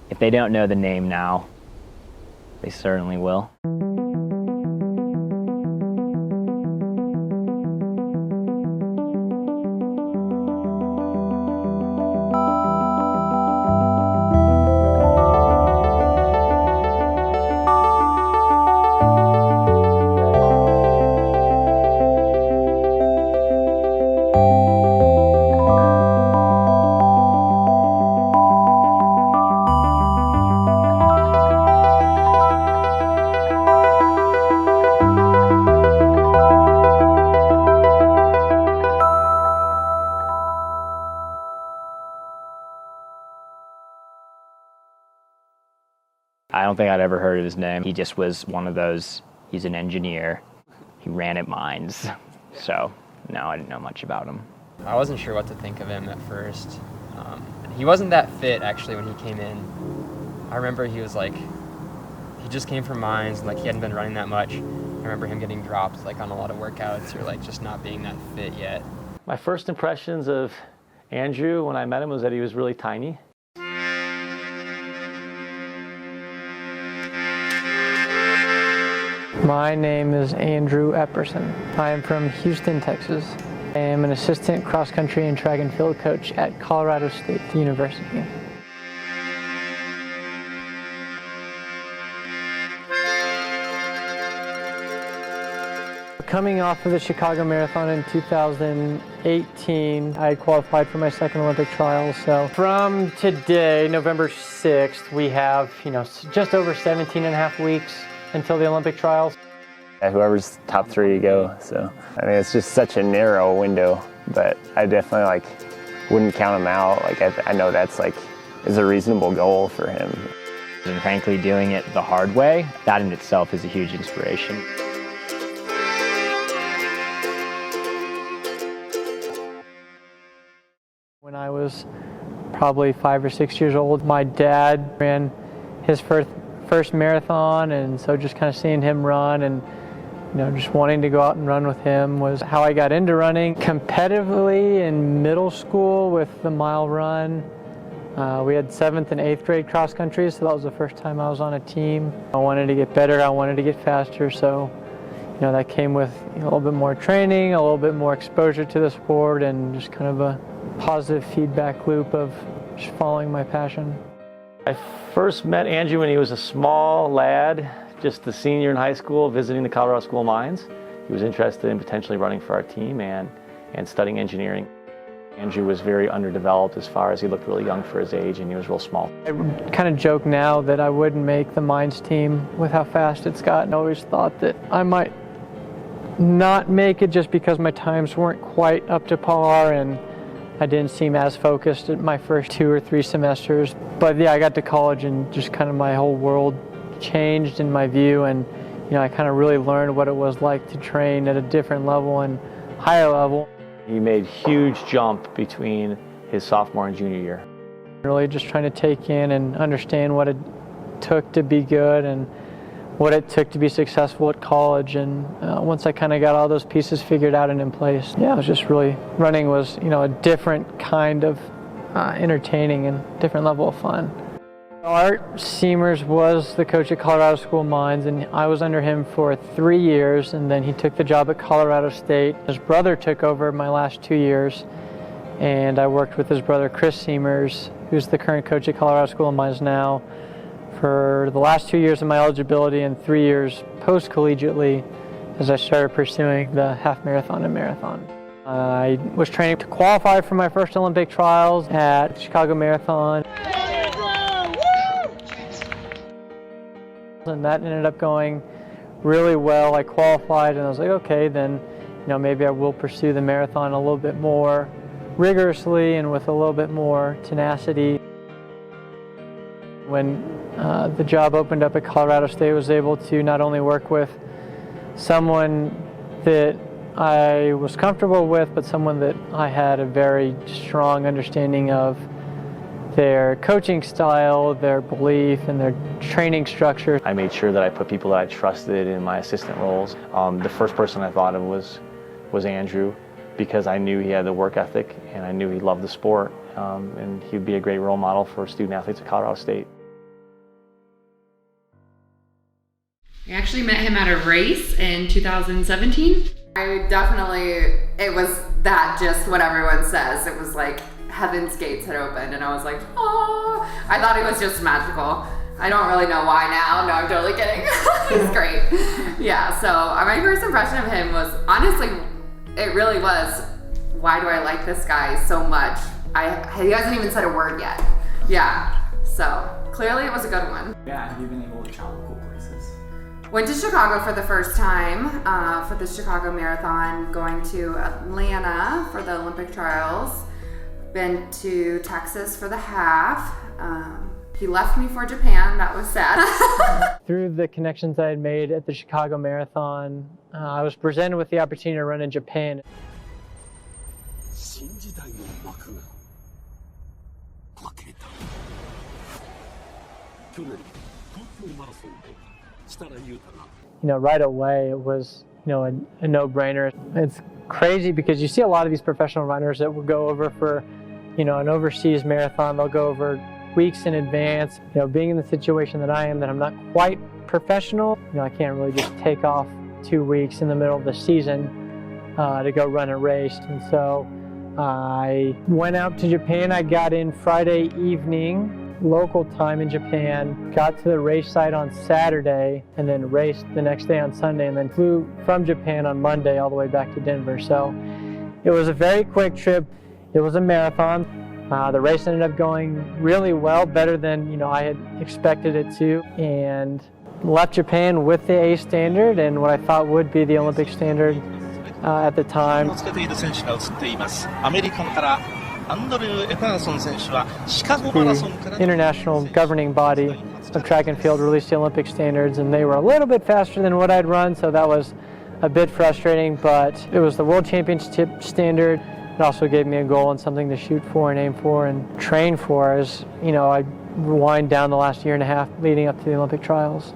If they don't know the name now, they certainly will. I don't think I'd ever heard of his name. He just was one of those, he's an engineer. He ran at mines. So, no, I didn't know much about him. I wasn't sure what to think of him at first. He wasn't that fit, actually, when he came in. I remember he was like, he just came from mines, and like he hadn't been running that much. I remember him getting dropped like on a lot of workouts or like just not being that fit yet. My first impressions of Andrew when I met him was that he was really tiny. My name is Andrew Epperson. I am from Houston, Texas. I am an assistant cross-country and track and field coach at Colorado State University. Coming off of the Chicago Marathon in 2018, I qualified for my second Olympic trials. So from today, November 6th, we have, just over 17 and a half weeks until the Olympic trials. Whoever's top three go, so I mean it's just such a narrow window, but I definitely wouldn't count him out. I know that's is a reasonable goal for him. And frankly, doing it the hard way, that in itself is a huge inspiration. When I was probably 5 or 6 years old, my dad ran his first marathon, and so just kind of seeing him run and just wanting to go out and run with him was how I got into running. Competitively in middle school with the mile run, we had 7th and 8th grade cross country, so that was the first time I was on a team. I wanted to get better, I wanted to get faster, so that came with a little bit more training, a little bit more exposure to the sport, and just kind of a positive feedback loop of just following my passion. I first met Andrew when he was a small lad, just a senior in high school, visiting the Colorado School of Mines. He was interested in potentially running for our team and studying engineering. Andrew was very underdeveloped as far as he looked really young for his age, and he was real small. I kind of joke now that I wouldn't make the Mines team with how fast it's gotten. I always thought that I might not make it just because my times weren't quite up to par and I didn't seem as focused at my first 2 or 3 semesters. But yeah, I got to college and just kind of my whole world changed in my view, and I kind of really learned what it was like to train at a different level and higher level. He made a huge jump between his sophomore and junior year. Really just trying to take in and understand what it took to be good and what it took to be successful at college, and once I kind of got all those pieces figured out and in place, yeah, it was just really, running was a different kind of entertaining and different level of fun. Art Seamers was the coach at Colorado School of Mines, and I was under him for 3 years, and then he took the job at Colorado State. His brother took over my last 2 years, and I worked with his brother Chris Seamers, who's the current coach at Colorado School of Mines now, for the last 2 years of my eligibility and 3 years post-collegiately as I started pursuing the half marathon and marathon. I was training to qualify for my first Olympic trials at Chicago Marathon. And that ended up going really well. I qualified and I was like, okay, then maybe I will pursue the marathon a little bit more rigorously and with a little bit more tenacity. When the job opened up at Colorado State, I was able to not only work with someone that I was comfortable with, but someone that I had a very strong understanding of their coaching style, their belief, and their training structure. I made sure that I put people that I trusted in my assistant roles. The first person I thought of was Andrew, because I knew he had the work ethic and I knew he loved the sport, and he'd be a great role model for student athletes at Colorado State. I actually met him at a race in 2017. It was that just what everyone says. It was like heaven's gates had opened and I was like, oh, I thought he was just magical. I don't really know why now. No, I'm totally kidding. He's great. Yeah, so my first impression of him was, honestly, it really was, why do I like this guy so much? He hasn't even said a word yet. Yeah, so clearly it was a good one. Yeah, have you been able to travel cool places? Went to Chicago for the first time for the Chicago Marathon, going to Atlanta for the Olympic trials, been to Texas for the half. He left me for Japan, that was sad. Through the connections I had made at the Chicago Marathon, I was presented with the opportunity to run in Japan. Right away it was, a no-brainer. It's crazy because you see a lot of these professional runners that will go over for, an overseas marathon. They'll go over weeks in advance. Being in the situation that I am, that I'm not quite professional, I can't really just take off 2 weeks in the middle of the season to go run a race. And so I went out to Japan. I got in Friday evening, local time in Japan, got to the race site on Saturday, and then raced the next day on Sunday, and then flew from Japan on Monday all the way back to Denver. So it was a very quick trip. It was a marathon. The race ended up going really well, better than I had expected it to, and left Japan with the A standard and what I thought would be the Olympic standard at the time. The international governing body of track and field released the Olympic standards, and they were a little bit faster than what I'd run, so that was a bit frustrating, but it was the World Championship standard. It also gave me a goal and something to shoot for and aim for and train for as, I wind down the last year and a half leading up to the Olympic trials.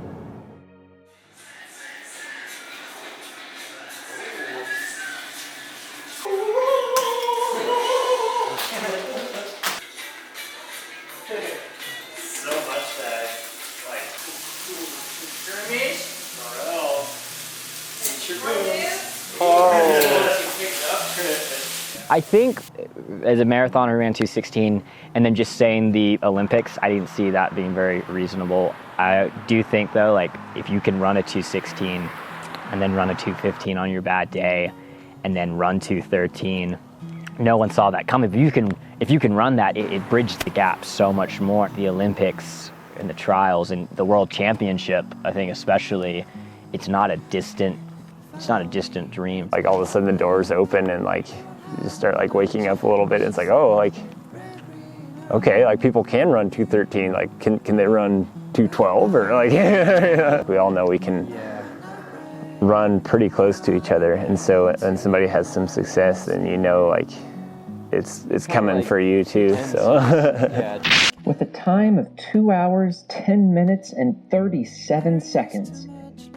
I think as a marathoner who ran 2:16 and then just saying the Olympics, I didn't see that being very reasonable. I do think though, if you can run a 2:16 and then run a 2:15 on your bad day and then run 2:13, no one saw that come. If you can run that, it bridged the gap so much more. The Olympics and the trials and the World Championship, I think especially, it's not a distant dream. All of a sudden the doors open and you just start waking up a little bit. It's okay, people can run 2:13. Can they run 2:12 or we all know we can run pretty close to each other. And so when somebody has some success, then it's coming for you too. So. With a time of 2 hours, 10 minutes, and 37 seconds,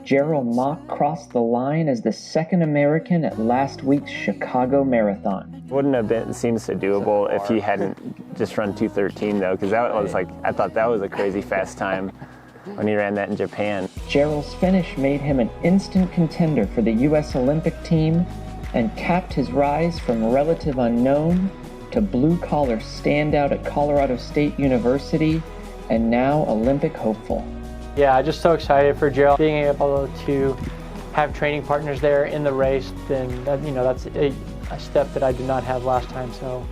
Gerald Mock crossed the line as the second American at last week's Chicago Marathon. Wouldn't have been seemed so doable if he hadn't just run 2:13 though, because that was I thought that was a crazy fast time when he ran that in Japan. Gerald's finish made him an instant contender for the U.S. Olympic team and capped his rise from relative unknown to blue-collar standout at Colorado State University and now Olympic hopeful. Yeah, just so excited for Gerald. Being able to have training partners there in the race, then that's a step that I did not have last time. So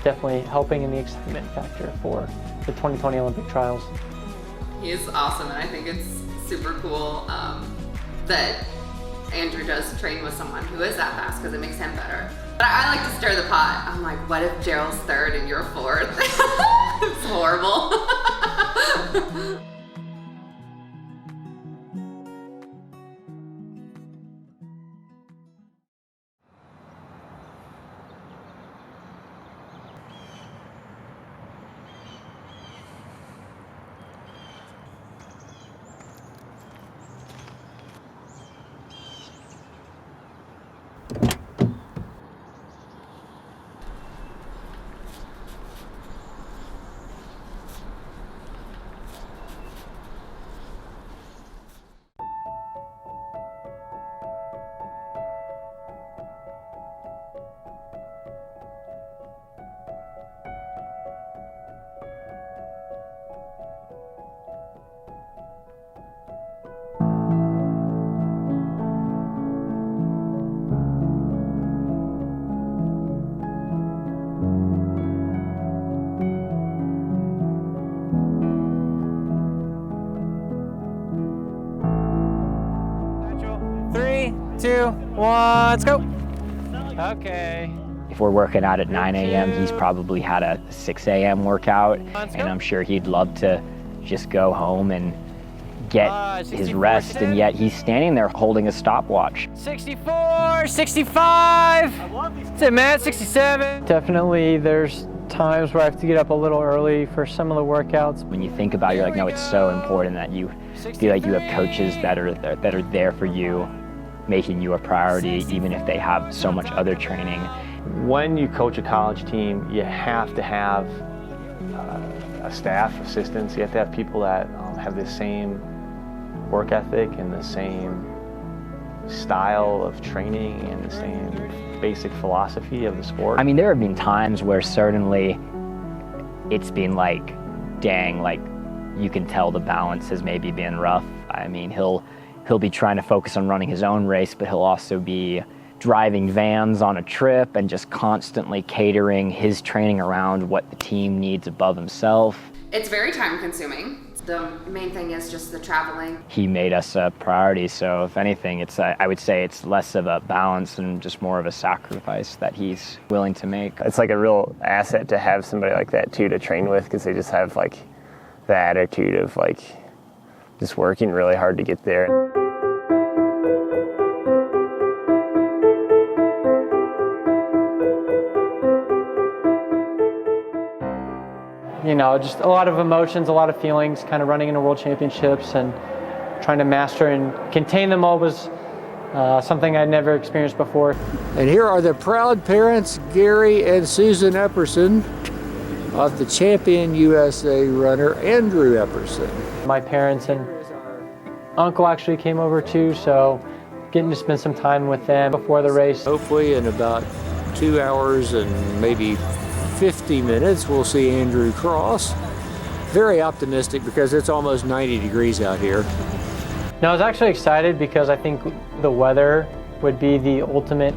definitely helping in the excitement factor for the 2020 Olympic trials. He's awesome, and I think it's super cool that Andrew does train with someone who is that fast because it makes him better. But I like to stir the pot. I'm like, what if Gerald's third and you're fourth? It's horrible. 2, 1, let's go. Okay. If we're working out at 9 a.m., he's probably had a 6 a.m. workout, and I'm sure he'd love to just go home and get his rest, and yet he's standing there holding a stopwatch. 64, 65, that's it, man, 67. Definitely there's times where I have to get up a little early for some of the workouts. When you think about it, you're like, no, it's so important that you feel like you have coaches that are there for you, making you a priority, even if they have so much other training. When you coach a college team, you have to have a staff, assistants. You have to have people that have the same work ethic and the same style of training and the same basic philosophy of the sport. I mean, there have been times where certainly it's been like, dang, like you can tell the balance has maybe been rough. I mean, he'll be trying to focus on running his own race, but he'll also be driving vans on a trip and just constantly catering his training around what the team needs above himself. It's very time consuming. The main thing is just the traveling. He made us a priority, so if anything, it's I would say it's less of a balance and just more of a sacrifice that he's willing to make. It's like a real asset to have somebody like that too to train with, because they just have like the attitude of like just working really hard to get there. You know, just a lot of emotions, a lot of feelings, kind of running into world championships and trying to master and contain them all was something I'd never experienced before. And here are the proud parents, Gary and Susan Epperson, of the champion USA runner, Andrew Epperson. My parents and uncle actually came over too, so getting to spend some time with them before the race. Hopefully in about 2 hours and maybe 50 minutes, we'll see Andrew cross. Very optimistic because it's almost 90 degrees out here. No, I was actually excited because I think the weather would be the ultimate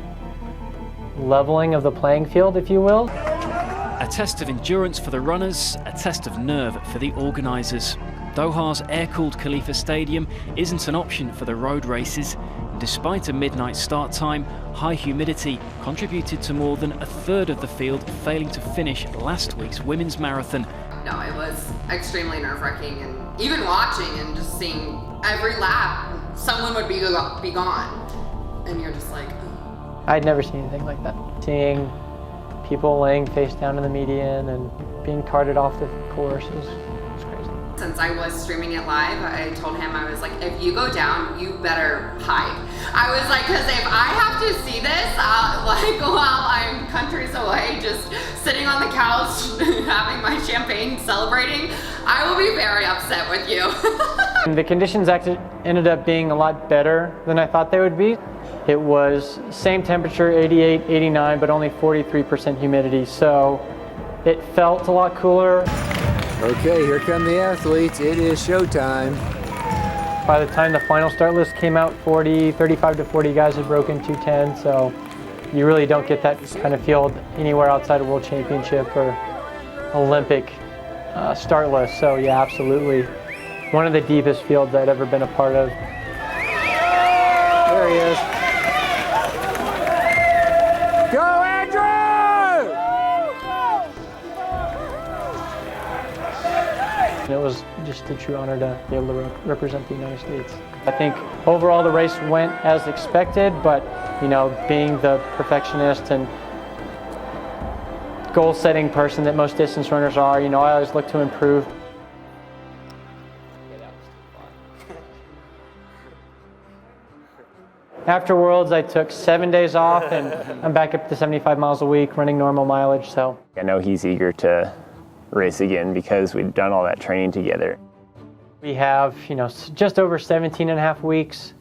leveling of the playing field, if you will. A test of endurance for the runners, a test of nerve for the organisers. Doha's air-cooled Khalifa Stadium isn't an option for the road races. Despite a midnight start time, high humidity contributed to more than a third of the field failing to finish last week's women's marathon. No, it was extremely nerve-wracking, and even watching and just seeing every lap, someone would be gone, and you're just like, oh. I'd never seen anything like that. Seeing people laying face down in the median and being carted off the course was crazy. Since I was streaming it live, I told him, I was like, if you go down, you better hide. I was like, because if I have to see this, like while I'm countries away, just sitting on the couch, having my champagne, celebrating, I will be very upset with you. The conditions actually ended up being a lot better than I thought they would be. It was same temperature, 88, 89, but only 43% humidity, so it felt a lot cooler. Okay, here come the athletes. It is showtime. By the time the final start list came out, 35 to 40 guys had broken 210, so you really don't get that kind of field anywhere outside of World Championship or Olympic start list. So yeah, absolutely. One of the deepest fields I'd ever been a part of. There he is. Go, Andrew! It was just a true honor to be able to represent the United States. I think overall the race went as expected, but you know, being the perfectionist and goal-setting person that most distance runners are, you know, I always look to improve. After Worlds, I took 7 days off, and I'm back up to 75 miles a week, running normal mileage. So I know he's eager to race again because we've done all that training together. we have, you know, just over 17 and a half weeks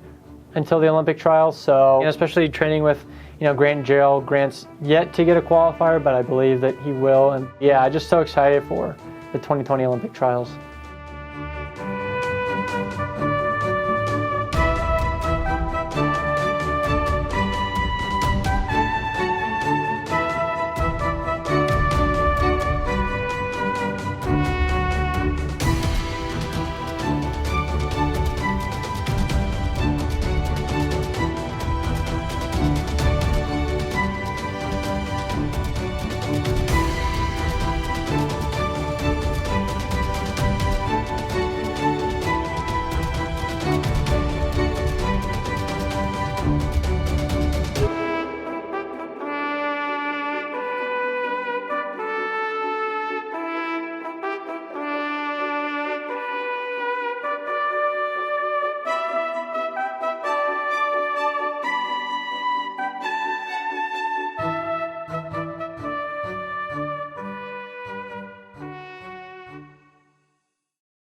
until the Olympic trials. So, you know, especially training with, you know, Grant and Gerald. Grant's yet to get a qualifier, but I believe that he will. And yeah, I'm just so excited for the 2020 Olympic trials.